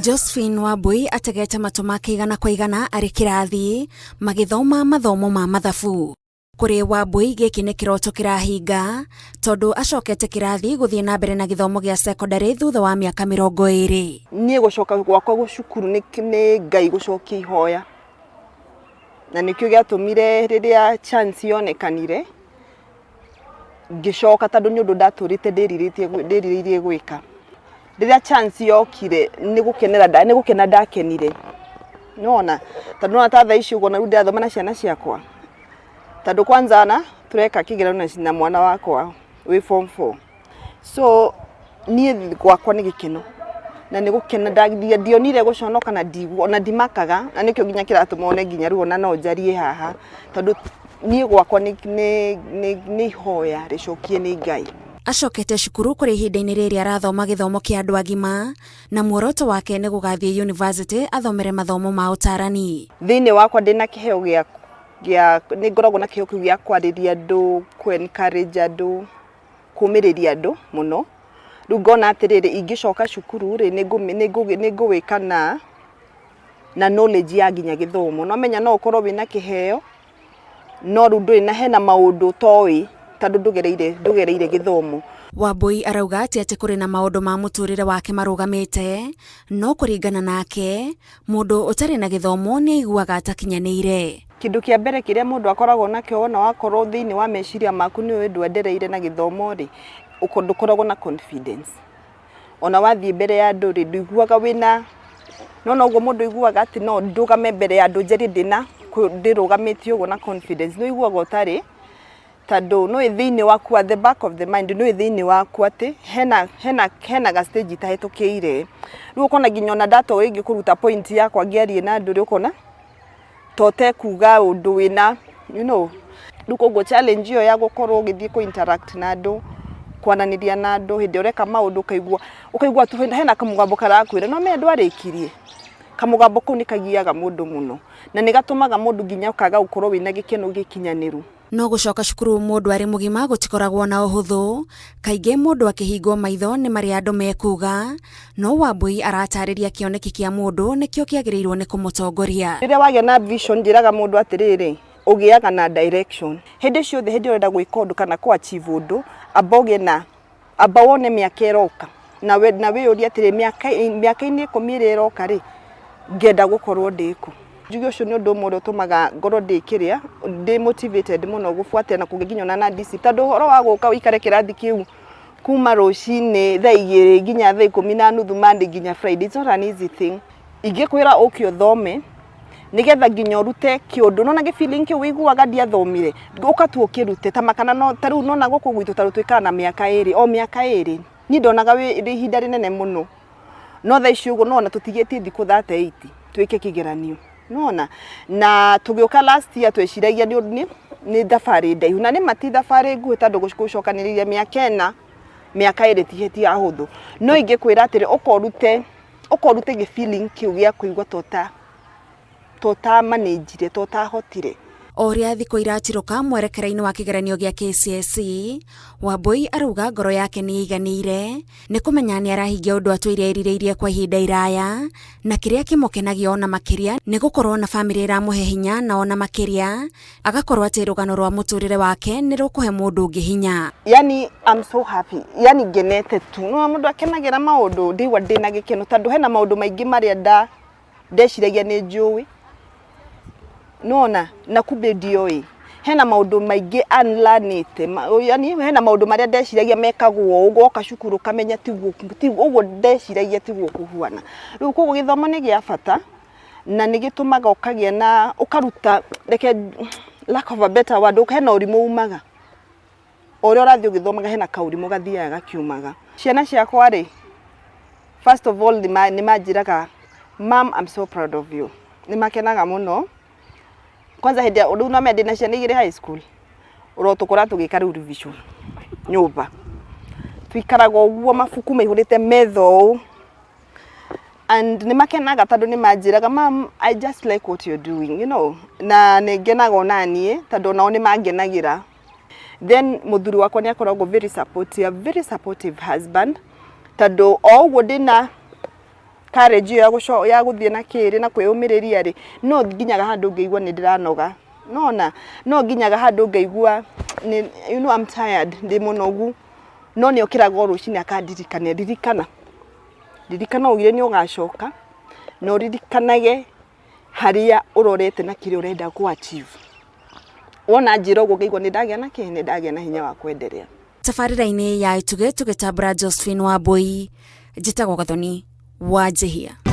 Josephine Wambui ategete matu make igana kwa igana ari kirathi magithoma mathomo ma mathabu. Kuri Wambui giki ni kiroto kirahinga tondu acokete kirathi guthie na mbere na githomo gia secondary thutha wa miaka 20. Nie gucoka gwakwa gucukuru ni Ngai gucokia ihoya. Na nikio giatumire riria chance yonekanire ngicoka tondu ni undu ndaturite ndiriririe gwika. Riria chance yokire ni gukena ndakenire. Nona tondu na tatha ici ugo na rundi athoma na ciana ciakwa. Tondu kwanza na tureka kigerano na mwana wakwa wi form 4. So nie gwakwa ni gikeno. Na ni gukena ndionire guconoka na ndigwo na ndimakaga na nikio ginya kiratumone ginya ruona no njarie haha tondu nie gwakwa ni hoya ricokie ni Ngai. Acokete cukuru kuri ihinda-ini riri arathoma githomo kia andu agima na muoroto wake ni gugathie university athomere mathomo ma utarani. Thiini wakwa ndina kiheo gia ni ngoragwo na kiheo gia kwariria andu, encourage andu, kumiriria andu muno. Riu ngona atiriri ingicoka cukuru ri ni ngwika na knowledge ya ginya githomo. No menya no ukorwo wina kiheo no ru nduri na hena maundu toi tondu ndugereire githomo. Wambui arauga ati kuri na maundu ma muturire wake marugamite no kuringana nake mundu utari na githomo ni aiguaga atakinyanire. Kindu kia mbere kiria mundu akoragwo nakio wona wakorwo thiini wa meciria maku ni windu endereire na githomo ri ukondukoragwo na confidence. Ona wathie mbere ya andu ri nduiguaga wina no ugo mundu iguaga ati no ndugame mbere ya andu njeri ndirugamite ugo na confidence no iguaga utari tondu no thiini waku at the back of the mind no thiini waku ati hena ga stage tahitukiire. Riu ukona ginya ona data ingi kuruta point yakwa ngiarie na andu ri ukona tote kuga undu wina riu koguo challenge yo ya gukorwo githie ku interact na andu kwananiria na andu hindi ureka maundu ukaigua tu hena kamugambo karakwira no me ndwarikirie. Kamugambo kau ni kagiaga mundu muno na ni gatumaga mundu ginya ukaga gukorwo wina gikeno gikinyaniru. No gucoka cukuru mundu ari mugima gutikoragwo na uhuthu. Kaingi mundu akihingwo maitho ni mari andu mekuga no Wambui aratariria kioneki kia mundu nikio kiagirirwo ni kumutongoria. Riria wagia na vision ndiraga mundu atiriri ugiaga na direction. Hindi ciothe hindi urenda gwika undu kana ku achieve undu aboge na abawone miaka iroka na we uria atiri miaka ini 10 iroka ri ngenda gukorwo ndiku. Njugi ucio ni undu umwe utumaga ngoro ndikiria ndi motivated muno gufuata na kuginyona na DC tondu horo wa guka wikare kirathi kiu kuma rucini thaa 2 ginya thaa 10:30 Monday ginya Friday. It's not an easy thing. Ingikwira ukio thome nigetha ginya urute kiundu no na ge feeling ki wiguaga ndiathomire ukatu ukirute tamakana no taru no na guku gwitu tarutwika na miaka 2 ni ndonaga wi ihinda rinene muno no thaa icio no na tutigetie thiku 38 twike kigeranio nona na tugioka last year tweciragia ni thabari ndaihu na ni mati thabari nguhe tondu gucokaniriria miaka 4 miaka 2 tiheti ahuthu no ingikwira atiri ukorute ge feeling kiu gia kuigwa tota managire tota hotire. Oria thiko iratiruka mwerekera-ini wa kigeranio gia KCSE Wambui aruga ngoro yake ni iganire ni kumenya ni arahingia undu atwire irireirie kwa ihinda iraya na kiria kimukenagia ona makiria ni gukorwo na family iramuhe hinya na ona makiria agakorwo ati rugano rwa muturire wake ni rukuhe mundu ungi hinya. Yani I'm so happy yani ngenete tu no mundu akenagira maundu ndiwa ndina gikeno tondu hena maundu maingi maria ndeciragia ni njui nona na kumbe ndioi hena maundu maingi unlearnite yani hena maundu maria ndeciragia mekagwo ugoka cukuru kamenya tiguo ndeciragia tiguo kuhuana. Riu koguo githomo ni gia bata na ni gitumaga ukagia na ukaruta lack of a better word hena urimu umaga ori urathio githomaga hena kaurimu gathiaga gakiumaga. Ciana ciakwa ri first of all ni majiraga Mom, I'm so proud of you. Ni makenaga muno. Kwanza hindi undu no mende na ciana igire high school. Urotukura tugika revision. Nyumba. Twikaraga uguo mafuku maihurite metho. And ni makenaga tondu ni majiraga Mom, I just like what you're doing, Na negenaga onanie tondu nao ni mangenagira. Then muthuri wakwa ni akoragwo very supportive husband. Tondu o uguo ndina courage ya guthie na kiri na kwiyumiriria ri no nginyaga handu ngeigua ni ndiranoga no nginyaga handu ngeigua you know I'm tired ndi munogu no ni okiraga rucini akandirikania ririkana ugire ni ugacoka no ririkanage haria urorete na kiri urenda ku achieve wona njiro gugeigua ni ndagia na kini ndagia na hinya wa kwenderea. Tabarĩra-inĩ ya Ituge tũgĩtambũra Josephine Wambui, njĩtagwo Gathoni Wanjihia.